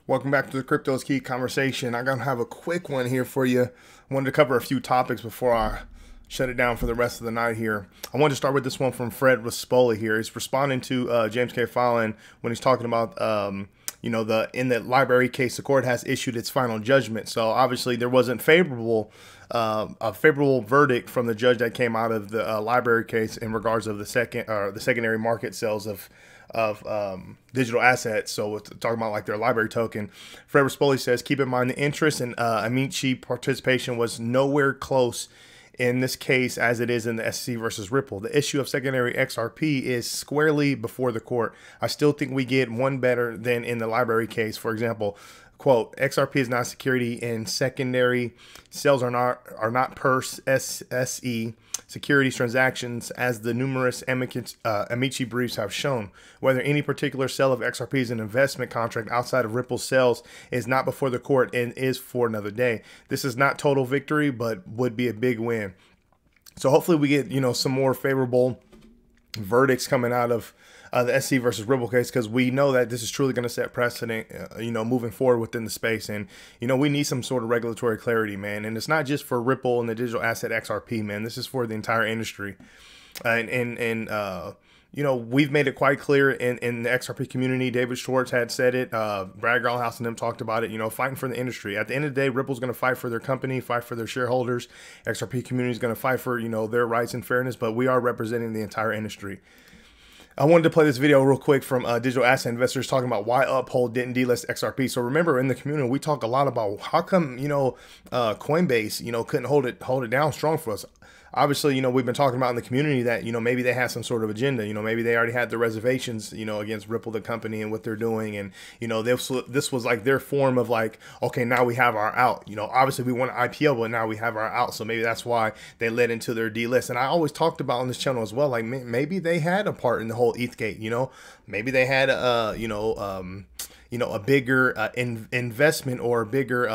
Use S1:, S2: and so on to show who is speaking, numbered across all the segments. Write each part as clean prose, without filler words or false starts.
S1: Welcome back to the Crypto is Key conversation. I'm going to have a quick one here for you. I wanted to cover a few topics before I shut it down for the rest of the night here. I wanted to start with this one from Fred Rispoli here. He's responding to James K. Fallon when he's talking about, in the library case, the court has issued its final judgment. So obviously there wasn't a favorable verdict from the judge that came out of the library case in regards of the secondary market sales of digital assets. So we're talking about like their library token. Fred Rispoli says, keep in mind the interest in Amici participation was nowhere close in this case as it is in the SEC versus Ripple. The issue of secondary XRP is squarely before the court. I still think we get one better than in the library case. For example, quote, XRP is not a security and secondary sales are not per SE securities transactions, as the numerous Amici briefs have shown. Whether any particular sale of XRP is an investment contract outside of Ripple's sales is not before the court and is for another day. This is not total victory, but would be a big win. So hopefully we get, some more favorable verdicts coming out of the SC versus Ripple case, because we know that this is truly going to set precedent, moving forward within the space. And, we need some sort of regulatory clarity, man. And it's not just for Ripple and the digital asset XRP, man. This is for the entire industry. We've made it quite clear in the XRP community. David Schwartz had said it. Brad Garlhouse and them talked about it, fighting for the industry. At the end of the day, Ripple's going to fight for their company, fight for their shareholders. XRP community is going to fight for, their rights and fairness, but we are representing the entire industry. I wanted to play this video real quick from digital asset investors talking about why Uphold didn't delist XRP. So remember, in the community, we talk a lot about how come, Coinbase, couldn't hold it down strong for us. Obviously, we've been talking about in the community that, maybe they had some sort of agenda, maybe they already had the reservations, against Ripple, the company, and what they're doing. And, this was like their form of like, okay, now we have our out, obviously we want an IPO, but now we have our out. So maybe that's why they led into their delist. And I always talked about on this channel as well, like maybe they had a part in the whole ETHgate, maybe they had, a bigger investment or a bigger,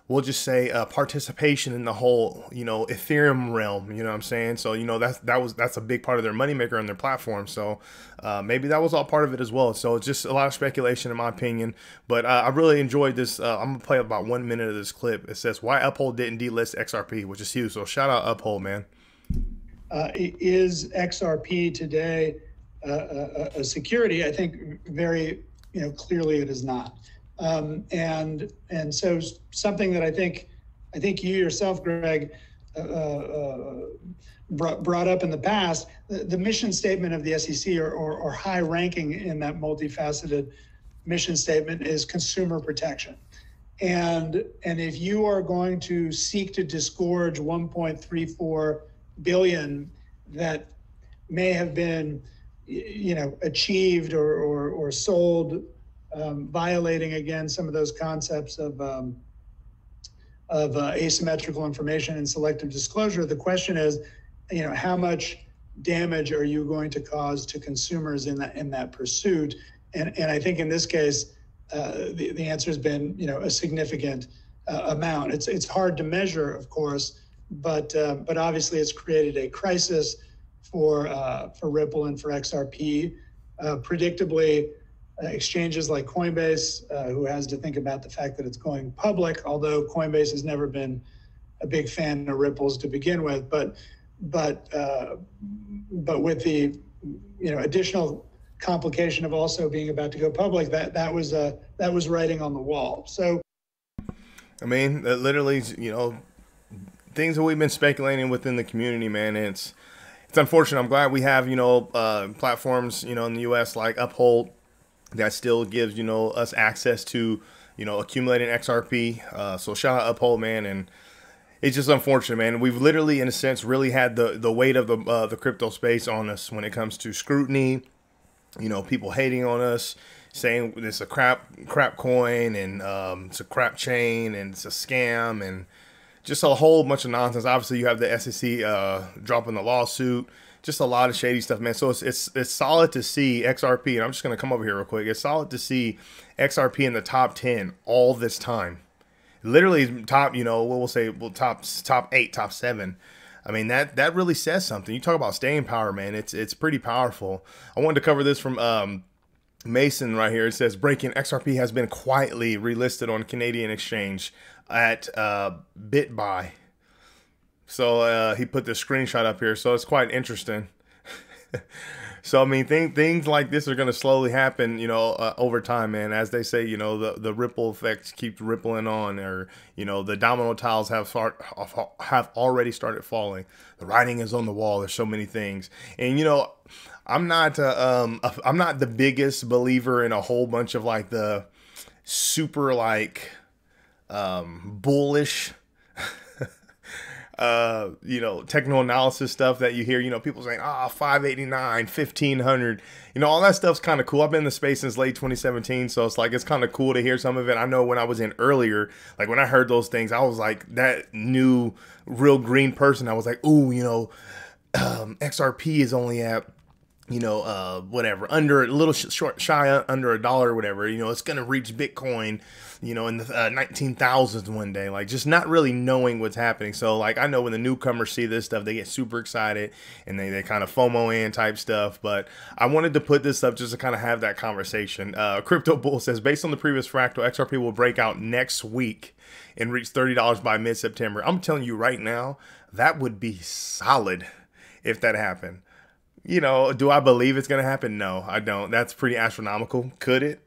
S1: we'll just say participation in the whole, Ethereum realm, you know what I'm saying? So, that's a big part of their moneymaker on their platform. So maybe that was all part of it as well. So it's just a lot of speculation in my opinion, but I really enjoyed this. I'm gonna play about 1 minute of this clip. It says why Uphold didn't delist XRP, which is huge. So shout out Uphold, man.
S2: Is XRP today a security? I think very, clearly it is not. And so something that I think you yourself, Greg, brought up in the past, the mission statement of the SEC or high ranking in that multifaceted mission statement is consumer protection. And if you are going to seek to disgorge 1.34 billion that may have been, achieved or sold, violating again some of those concepts of asymmetrical information and selective disclosure. The question is, how much damage are you going to cause to consumers in that pursuit? And I think in this case, the answer has been, a significant amount. It's hard to measure, of course, but obviously it's created a crisis for Ripple and for XRP. Predictably, exchanges like Coinbase, who has to think about the fact that it's going public, although Coinbase has never been a big fan of Ripple's to begin with, but with the additional complication of also being about to go public, that was writing on the wall. So,
S1: I mean, literally, things that we've been speculating within the community, man. It's unfortunate. I'm glad we have platforms in the U.S. like Uphold that still gives us access to accumulating XRP. So shout out Uphold, man. And it's just unfortunate, man. We've literally, in a sense, really had the weight of the crypto space on us when it comes to scrutiny. People hating on us, saying it's a crap coin and it's a crap chain and it's a scam and just a whole bunch of nonsense. Obviously, you have the SEC dropping the lawsuit. Just a lot of shady stuff, man. So it's solid to see XRP, and I'm just gonna come over here real quick. It's solid to see XRP in the top 10 all this time. Literally top, top 8, top 7. I mean, that really says something. You talk about staying power, man. It's pretty powerful. I wanted to cover this from Mason right here, it says breaking: XRP has been quietly relisted on Canadian exchange at BitBuy. So he put the screenshot up here, so it's quite interesting. So I mean, things like this are going to slowly happen, you know, over time, man. As they say, you know, the ripple effects keep rippling on, or you know, the domino tiles have already started falling. The writing is on the wall. There's so many things, and you know, I'm not the biggest believer in a whole bunch of like the super like bullish you know, techno analysis stuff that you hear, you know, people saying, 589, 1500, you know, all that stuff's kind of cool. I've been in the space since late 2017. So it's like, it's kind of cool to hear some of it. I know when I was in earlier, like when I heard those things, I was like that new real green person. I was like, ooh, you know, XRP is only at, you know, whatever, under a little shy under $1 or whatever, you know, it's going to reach Bitcoin, you know, in the 19,000s one day, like just not really knowing what's happening. So like, I know when the newcomers see this stuff, they get super excited and they kind of FOMO in type stuff. But I wanted to put this up just to kind of have that conversation. Crypto Bull says, based on the previous fractal, XRP will break out next week and reach $30 by mid-September. I'm telling you right now, that would be solid if that happened. You know, do I believe it's going to happen? No, I don't. That's pretty astronomical. Could it?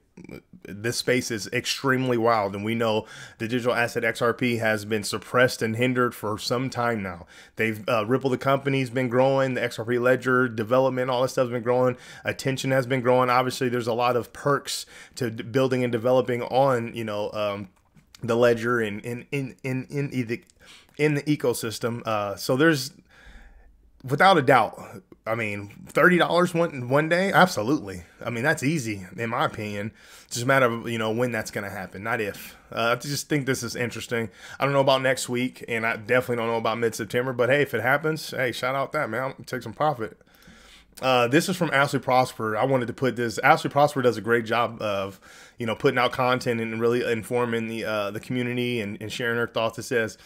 S1: This space is extremely wild, and we know the digital asset XRP has been suppressed and hindered for some time now. They've Ripple, the company's been growing, the XRP ledger development, all this stuff's been growing, attention has been growing. Obviously, there's a lot of perks to building and developing on, you know, the ledger and in the ecosystem. So there's, without a doubt, I mean, $30 one day? Absolutely. I mean, that's easy, in my opinion. It's just a matter of, you know, when that's going to happen, not if. I just think this is interesting. I don't know about next week, and I definitely don't know about mid-September. But, hey, if it happens, hey, shout out that, man. I'll take some profit. This is from Ashley Prosper. I wanted to put this. Ashley Prosper does a great job of, you know, putting out content and really informing the community and sharing her thoughts. It says,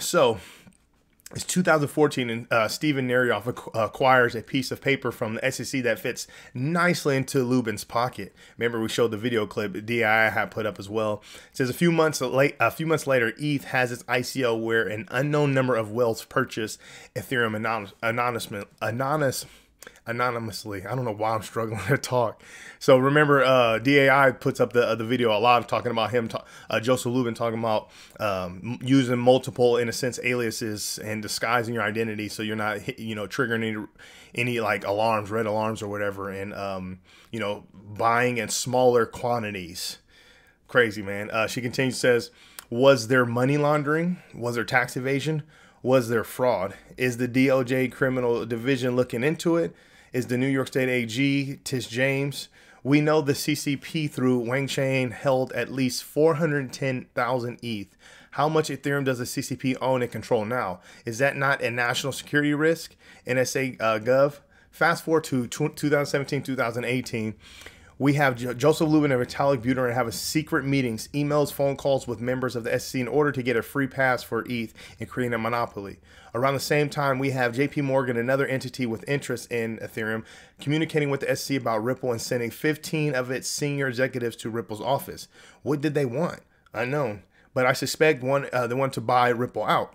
S1: so... It's 2014, and Stephen Narioff acquires a piece of paper from the SEC that fits nicely into Lubin's pocket. Remember, we showed the video clip DI had put up as well. It says a few months later, ETH has its ICO where an unknown number of whales purchase Ethereum anonymously. I don't know why I'm struggling to talk. So remember, DAI puts up the video a lot, talking about him, Joseph Lubin, talking about using multiple, in a sense, aliases and disguising your identity so you're not, you know, triggering any like alarms, red alarms or whatever, and you know, buying in smaller quantities. Crazy, man. She continues, says, was there money laundering? Was there tax evasion? Was there fraud? Is the DOJ criminal division looking into it? Is the New York State AG, Tish James? We know the CCP through Wang Chain held at least 410,000 ETH. How much Ethereum does the CCP own and control now? Is that not a national security risk? NSA Gov. Fast forward to 2017, 2018. We have Joseph Lubin and Vitalik Buterin have secret meetings, emails, phone calls with members of the SEC in order to get a free pass for ETH and create a monopoly. Around the same time, we have JP Morgan, another entity with interest in Ethereum, communicating with the SEC about Ripple and sending 15 of its senior executives to Ripple's office. What did they want? Unknown. But I suspect they wanted to buy Ripple out.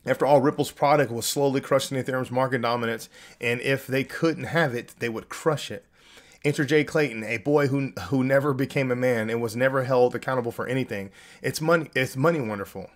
S1: After all, Ripple's product was slowly crushing Ethereum's market dominance, and if they couldn't have it, they would crush it. Enter Jay Clayton, a boy who never became a man and was never held accountable for anything. It's money wonderful.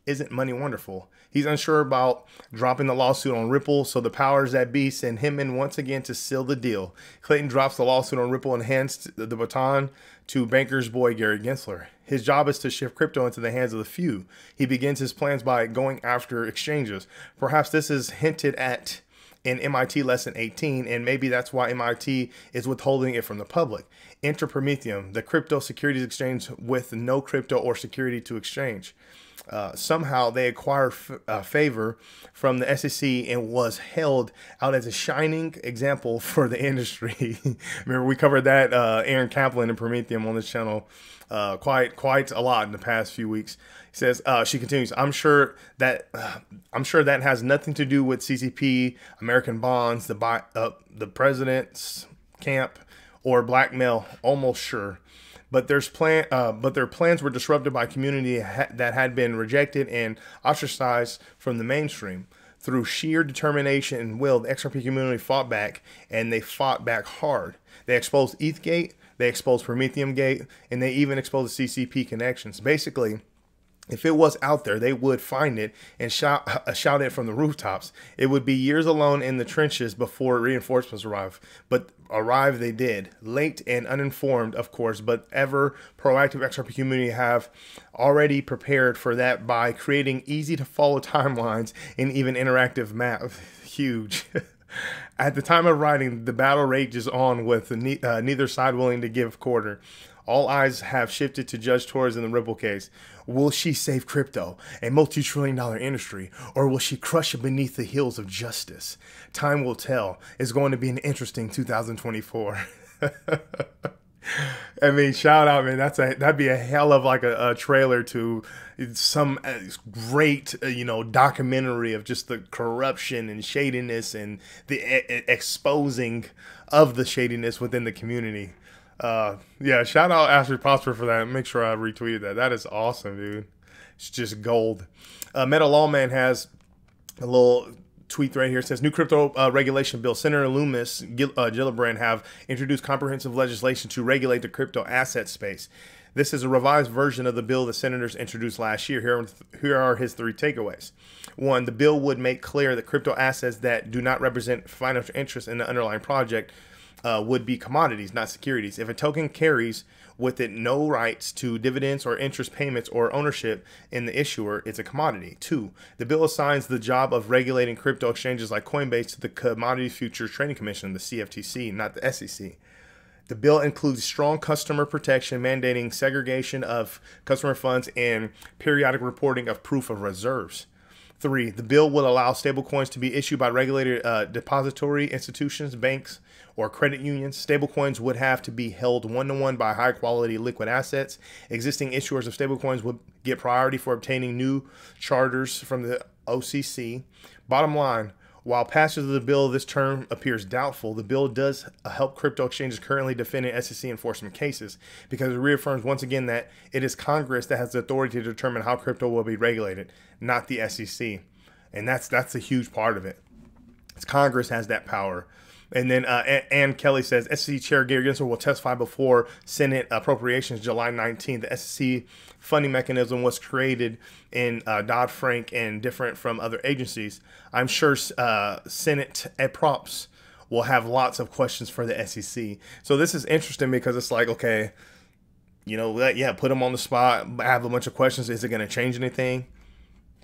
S1: Isn't money wonderful? He's unsure about dropping the lawsuit on Ripple, so the powers that be send him in once again to seal the deal. Clayton drops the lawsuit on Ripple and hands the baton to banker's boy Gary Gensler. His job is to shift crypto into the hands of the few. He begins his plans by going after exchanges. Perhaps this is hinted at in MIT Lesson 18, and maybe that's why MIT is withholding it from the public. Enter Prometheum, the crypto securities exchange with no crypto or security to exchange. Somehow they acquired favor from the SEC and was held out as a shining example for the industry. Remember, we covered that Aaron Kaplan and Prometheum on this channel quite a lot in the past few weeks. He says, she continues, I'm sure that has nothing to do with CCP, American bonds, the president's camp or blackmail, almost sure. But their plans were disrupted by a community that had been rejected and ostracized from the mainstream. Through sheer determination and will, the XRP community fought back, and they fought back hard. They exposed ETHgate, they exposed Prometheum Gate, and they even exposed the CCP connections. Basically, if it was out there, they would find it and shout it from the rooftops. It would be years alone in the trenches before reinforcements arrive. But arrive they did. Late and uninformed, of course, but ever proactive XRP community have already prepared for that by creating easy to follow timelines and even interactive maps. Huge. At the time of writing, the battle rages on with neither side willing to give quarter. All eyes have shifted to Judge Torres in the Ripple case. Will she save crypto, a multi-trillion-dollar industry, or will she crush it beneath the heels of justice? Time will tell. It's going to be an interesting 2024. I mean, shout out, man. That'd be a hell of like a trailer to some great, documentary of just the corruption and shadiness and the exposing of the shadiness within the community. Yeah, shout out Ashley Prosper for that. Make sure I retweeted that. That is awesome, dude. It's just gold. Meta Lawman has a little tweet right here. It says, new crypto regulation bill. Senator Loomis Gillibrand have introduced comprehensive legislation to regulate the crypto asset space. This is a revised version of the bill the senators introduced last year. Here are his 3 takeaways. 1, the bill would make clear that crypto assets that do not represent financial interest in the underlying project would be commodities, not securities. If a token carries with it no rights to dividends or interest payments or ownership in the issuer, it's a commodity. 2, the bill assigns the job of regulating crypto exchanges like Coinbase to the Commodity Futures Trading Commission, the CFTC, not the SEC. The bill includes strong customer protection, mandating segregation of customer funds and periodic reporting of proof of reserves. 3, the bill will allow stablecoins to be issued by regulated depository institutions, banks, or credit unions. Stablecoins would have to be held one-to-one by high-quality liquid assets. Existing issuers of stablecoins would get priority for obtaining new charters from the OCC. Bottom line, while passage of the bill this term appears doubtful, the bill does help crypto exchanges currently defending SEC enforcement cases, because it reaffirms once again that it is Congress that has the authority to determine how crypto will be regulated, not the SEC. And that's a huge part of it. It's Congress has that power. And then Ann Kelly says, SEC Chair Gary Gensler will testify before Senate Appropriations July 19th. The SEC funding mechanism was created in Dodd-Frank and different from other agencies. I'm sure Senate Props will have lots of questions for the SEC. So this is interesting because it's like, okay, put them on the spot, have a bunch of questions. Is it going to change anything?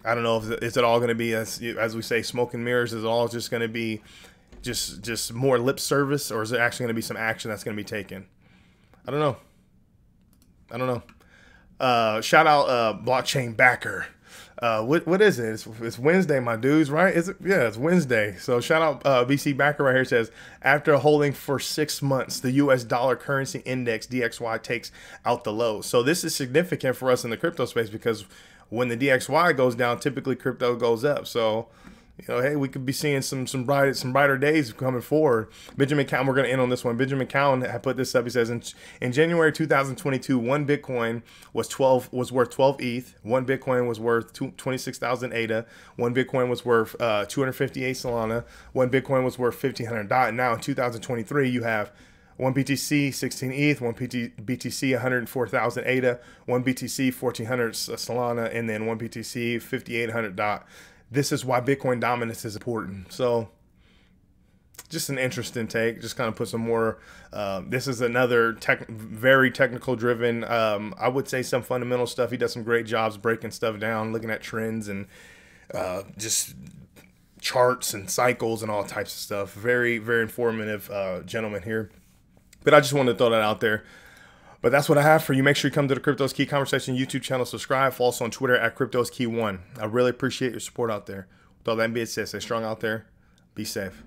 S1: I don't know. Is it all going to be, as we say, smoke and mirrors? Is it all just going to be just more lip service, or is it actually going to be some action that's going to be taken? I don't know. Shout out blockchain backer. What is it? It's Wednesday, my dudes, right? Is it? Yeah, it's Wednesday. So shout out BC backer right here. It says, after holding for 6 months, the US dollar currency index DXY takes out the low. So this is significant for us in the crypto space, because when the DXY goes down, typically crypto goes up. So hey, we could be seeing some brighter days coming forward. Benjamin Cowan, we're going to end on this one. Benjamin Cowan had put this up. He says, in January 2022, one Bitcoin was worth 12 ETH. One Bitcoin was worth 26,000 ADA. One Bitcoin was worth 258 Solana. One Bitcoin was worth 1,500 DOT. Now in 2023, you have one BTC 16 ETH, one BTC 104,000 ADA, one BTC 1,400 Solana, and then one BTC 5,800 DOT. This is why Bitcoin dominance is important. So just an interesting take. Just kind of put some more. This is another very technical driven. I would say some fundamental stuff. He does some great jobs breaking stuff down, looking at trends and just charts and cycles and all types of stuff. Very, very informative gentleman here. But I just wanted to throw that out there. But that's what I have for you. Make sure you come to the Crypto's Key Conversation YouTube channel. Subscribe. Follow us on Twitter at Crypto's Key 1. I really appreciate your support out there. With all that being said, stay strong out there. Be safe.